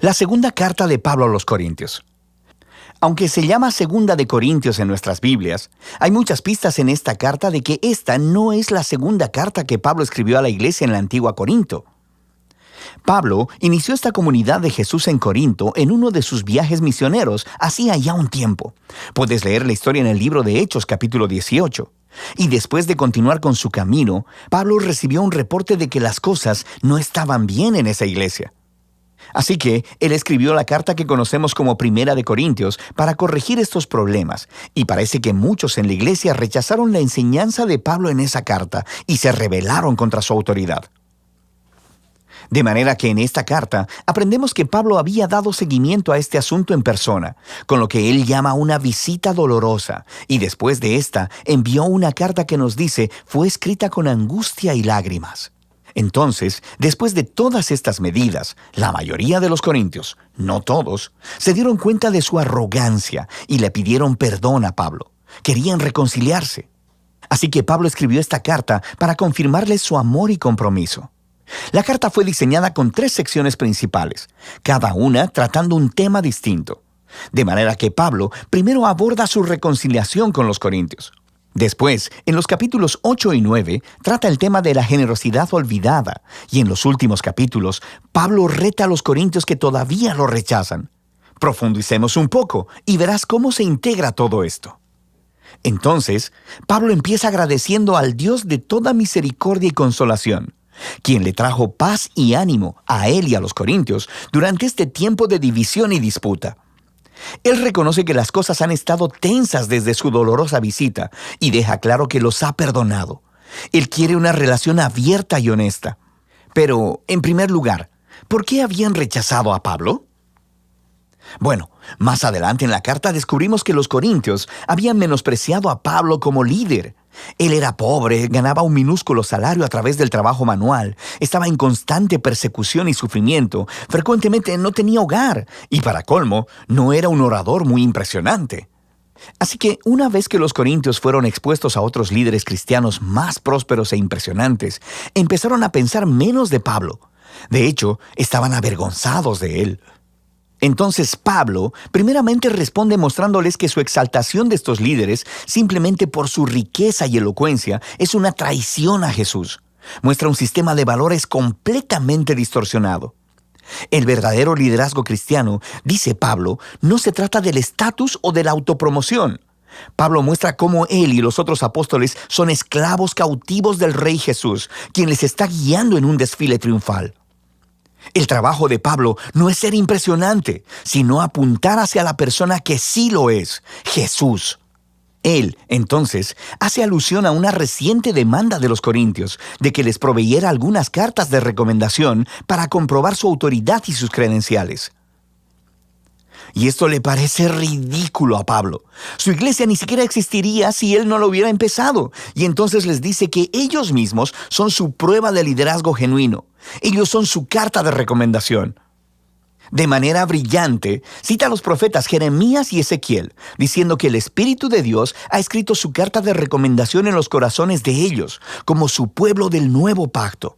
La segunda carta de Pablo a los Corintios. Aunque se llama Segunda de Corintios en nuestras Biblias, hay muchas pistas en esta carta de que esta no es la segunda carta que Pablo escribió a la iglesia en la antigua Corinto. Pablo inició esta comunidad de Jesús en Corinto en uno de sus viajes misioneros hacía ya un tiempo. Puedes leer la historia en el libro de Hechos, capítulo 18. Y después de continuar con su camino, Pablo recibió un reporte de que las cosas no estaban bien en esa iglesia. Así que él escribió la carta que conocemos como Primera de Corintios para corregir estos problemas, y parece que muchos en la iglesia rechazaron la enseñanza de Pablo en esa carta y se rebelaron contra su autoridad. De manera que en esta carta aprendemos que Pablo había dado seguimiento a este asunto en persona, con lo que él llama una visita dolorosa, y después de esta envió una carta que nos dice fue escrita con angustia y lágrimas. Entonces, después de todas estas medidas, la mayoría de los corintios, no todos, se dieron cuenta de su arrogancia y le pidieron perdón a Pablo. Querían reconciliarse. Así que Pablo escribió esta carta para confirmarles su amor y compromiso. La carta fue diseñada con 3 secciones principales, cada una tratando un tema distinto. De manera que Pablo primero aborda su reconciliación con los corintios. Después, en los capítulos 8 y 9, trata el tema de la generosidad olvidada, y en los últimos capítulos, Pablo reta a los corintios que todavía lo rechazan. Profundicemos un poco y verás cómo se integra todo esto. Entonces, Pablo empieza agradeciendo al Dios de toda misericordia y consolación, quien le trajo paz y ánimo a él y a los corintios durante este tiempo de división y disputa. Él reconoce que las cosas han estado tensas desde su dolorosa visita y deja claro que los ha perdonado. Él quiere una relación abierta y honesta. Pero, en primer lugar, ¿por qué habían rechazado a Pablo? Bueno, más adelante en la carta descubrimos que los corintios habían menospreciado a Pablo como líder. Él era pobre, ganaba un minúsculo salario a través del trabajo manual, estaba en constante persecución y sufrimiento, frecuentemente no tenía hogar y, para colmo, no era un orador muy impresionante. Así que, una vez que los corintios fueron expuestos a otros líderes cristianos más prósperos e impresionantes, empezaron a pensar menos de Pablo. De hecho, estaban avergonzados de él. Entonces Pablo primeramente responde mostrándoles que su exaltación de estos líderes, simplemente por su riqueza y elocuencia, es una traición a Jesús. Muestra un sistema de valores completamente distorsionado. El verdadero liderazgo cristiano, dice Pablo, no se trata del estatus o de la autopromoción. Pablo muestra cómo él y los otros apóstoles son esclavos cautivos del Rey Jesús, quien les está guiando en un desfile triunfal. El trabajo de Pablo no es ser impresionante, sino apuntar hacia la persona que sí lo es, Jesús. Él, entonces, hace alusión a una reciente demanda de los corintios de que les proveyera algunas cartas de recomendación para comprobar su autoridad y sus credenciales. Y esto le parece ridículo a Pablo. Su iglesia ni siquiera existiría si él no lo hubiera empezado. Y entonces les dice que ellos mismos son su prueba de liderazgo genuino. Ellos son su carta de recomendación. De manera brillante, cita a los profetas Jeremías y Ezequiel, diciendo que el Espíritu de Dios ha escrito su carta de recomendación en los corazones de ellos, como su pueblo del nuevo pacto.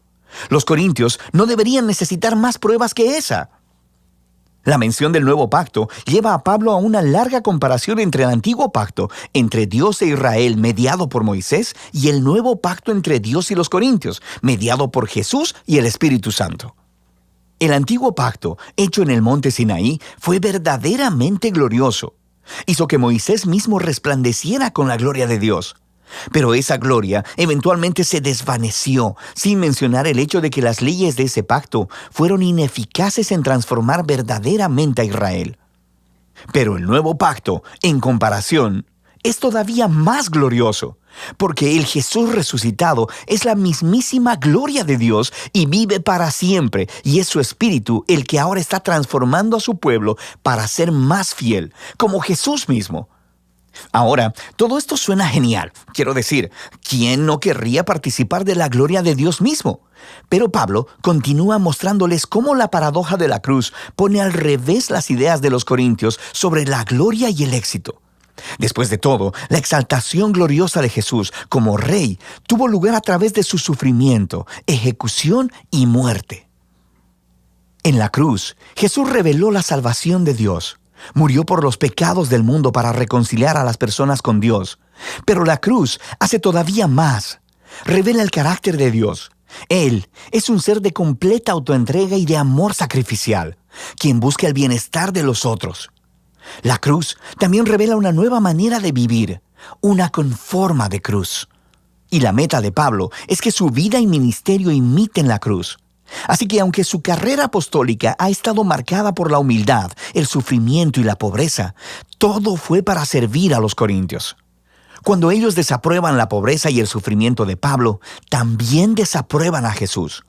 Los corintios no deberían necesitar más pruebas que esa. La mención del nuevo pacto lleva a Pablo a una larga comparación entre el antiguo pacto entre Dios e Israel mediado por Moisés y el nuevo pacto entre Dios y los corintios mediado por Jesús y el Espíritu Santo. El antiguo pacto, hecho en el monte Sinaí, fue verdaderamente glorioso. Hizo que Moisés mismo resplandeciera con la gloria de Dios. Pero esa gloria eventualmente se desvaneció, sin mencionar el hecho de que las leyes de ese pacto fueron ineficaces en transformar verdaderamente a Israel. Pero el nuevo pacto, en comparación, es todavía más glorioso, porque el Jesús resucitado es la mismísima gloria de Dios y vive para siempre, y es su Espíritu el que ahora está transformando a su pueblo para ser más fiel, como Jesús mismo. Ahora, todo esto suena genial. Quiero decir, ¿quién no querría participar de la gloria de Dios mismo? Pero Pablo continúa mostrándoles cómo la paradoja de la cruz pone al revés las ideas de los corintios sobre la gloria y el éxito. Después de todo, la exaltación gloriosa de Jesús como Rey tuvo lugar a través de su sufrimiento, ejecución y muerte. En la cruz, Jesús reveló la salvación de Dios. Murió por los pecados del mundo para reconciliar a las personas con Dios. Pero la cruz hace todavía más. Revela el carácter de Dios. Él es un ser de completa autoentrega y de amor sacrificial, quien busca el bienestar de los otros. La cruz también revela una nueva manera de vivir, una con forma de cruz. Y la meta de Pablo es que su vida y ministerio imiten la cruz. Así que aunque su carrera apostólica ha estado marcada por la humildad, el sufrimiento y la pobreza, todo fue para servir a los corintios. Cuando ellos desaprueban la pobreza y el sufrimiento de Pablo, también desaprueban a Jesús.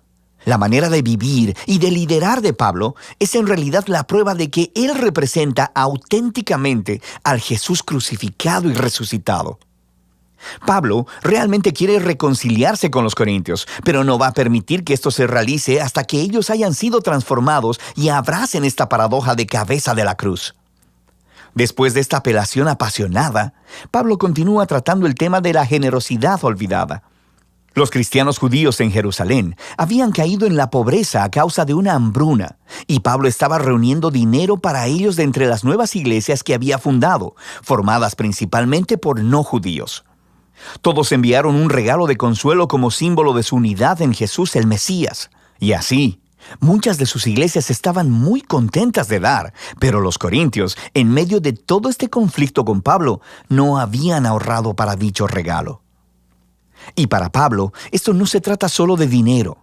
La manera de vivir y de liderar de Pablo es en realidad la prueba de que él representa auténticamente al Jesús crucificado y resucitado. Pablo realmente quiere reconciliarse con los corintios, pero no va a permitir que esto se realice hasta que ellos hayan sido transformados y abracen esta paradoja de cabeza de la cruz. Después de esta apelación apasionada, Pablo continúa tratando el tema de la generosidad olvidada. Los cristianos judíos en Jerusalén habían caído en la pobreza a causa de una hambruna, y Pablo estaba reuniendo dinero para ellos de entre las nuevas iglesias que había fundado, formadas principalmente por no judíos. Todos enviaron un regalo de consuelo como símbolo de su unidad en Jesús el Mesías. Y así, muchas de sus iglesias estaban muy contentas de dar, pero los corintios, en medio de todo este conflicto con Pablo, no habían ahorrado para dicho regalo. Y para Pablo, esto no se trata solo de dinero.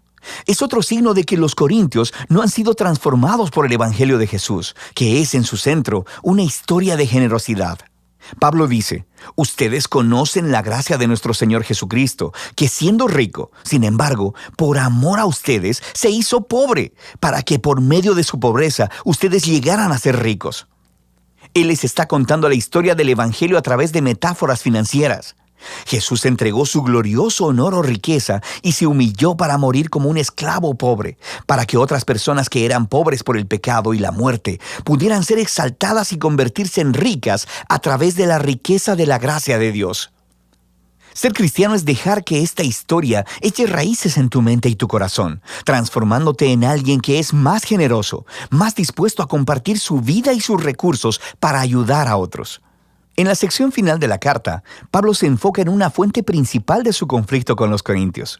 Es otro signo de que los corintios no han sido transformados por el Evangelio de Jesús, que es en su centro una historia de generosidad. Pablo dice, ustedes conocen la gracia de nuestro Señor Jesucristo, que siendo rico, sin embargo, por amor a ustedes, se hizo pobre, para que por medio de su pobreza ustedes llegaran a ser ricos. Él les está contando la historia del Evangelio a través de metáforas financieras. Jesús entregó su glorioso honor o riqueza y se humilló para morir como un esclavo pobre, para que otras personas que eran pobres por el pecado y la muerte pudieran ser exaltadas y convertirse en ricas a través de la riqueza de la gracia de Dios. Ser cristiano es dejar que esta historia eche raíces en tu mente y tu corazón, transformándote en alguien que es más generoso, más dispuesto a compartir su vida y sus recursos para ayudar a otros. En la sección final de la carta, Pablo se enfoca en una fuente principal de su conflicto con los corintios.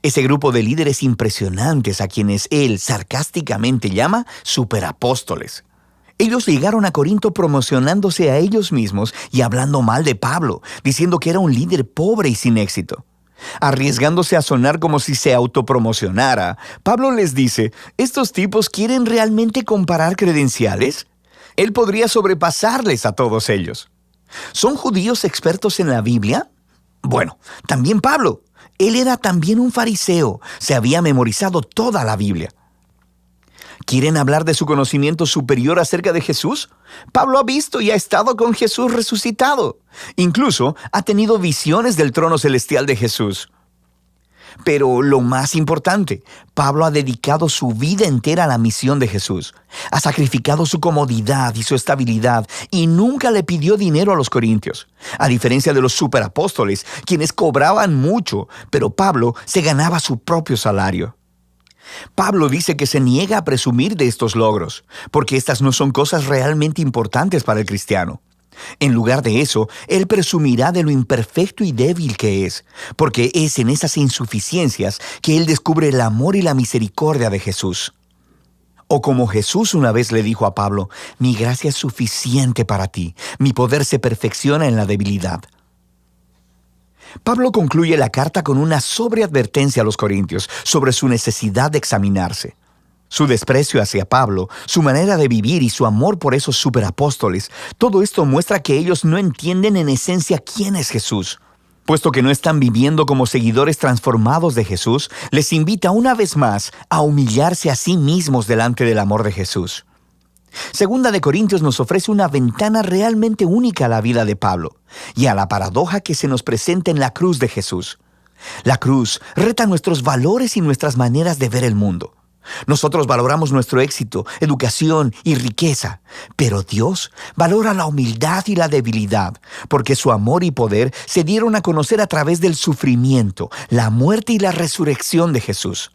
Ese grupo de líderes impresionantes a quienes él sarcásticamente llama superapóstoles. Ellos llegaron a Corinto promocionándose a ellos mismos y hablando mal de Pablo, diciendo que era un líder pobre y sin éxito. Arriesgándose a sonar como si se autopromocionara, Pablo les dice, ¿estos tipos quieren realmente comparar credenciales? Él podría sobrepasarles a todos ellos. ¿Son judíos expertos en la Biblia? Bueno, también Pablo. Él era también un fariseo. Se había memorizado toda la Biblia. ¿Quieren hablar de su conocimiento superior acerca de Jesús? Pablo ha visto y ha estado con Jesús resucitado. Incluso ha tenido visiones del trono celestial de Jesús. Pero lo más importante, Pablo ha dedicado su vida entera a la misión de Jesús. Ha sacrificado su comodidad y su estabilidad y nunca le pidió dinero a los corintios. A diferencia de los superapóstoles, quienes cobraban mucho, pero Pablo se ganaba su propio salario. Pablo dice que se niega a presumir de estos logros, porque estas no son cosas realmente importantes para el cristiano. En lugar de eso, él presumirá de lo imperfecto y débil que es, porque es en esas insuficiencias que él descubre el amor y la misericordia de Jesús. O como Jesús una vez le dijo a Pablo, mi gracia es suficiente para ti, mi poder se perfecciona en la debilidad. Pablo concluye la carta con una sobreadvertencia a los corintios sobre su necesidad de examinarse. Su desprecio hacia Pablo, su manera de vivir y su amor por esos superapóstoles, todo esto muestra que ellos no entienden en esencia quién es Jesús. Puesto que no están viviendo como seguidores transformados de Jesús, les invita una vez más a humillarse a sí mismos delante del amor de Jesús. Segunda de Corintios nos ofrece una ventana realmente única a la vida de Pablo y a la paradoja que se nos presenta en la cruz de Jesús. La cruz reta nuestros valores y nuestras maneras de ver el mundo. Nosotros valoramos nuestro éxito, educación y riqueza, pero Dios valora la humildad y la debilidad, porque su amor y poder se dieron a conocer a través del sufrimiento, la muerte y la resurrección de Jesús.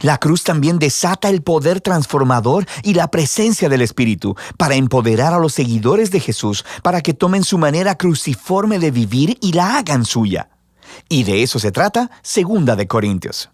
La cruz también desata el poder transformador y la presencia del Espíritu para empoderar a los seguidores de Jesús para que tomen su manera cruciforme de vivir y la hagan suya. Y de eso se trata 2 de Corintios.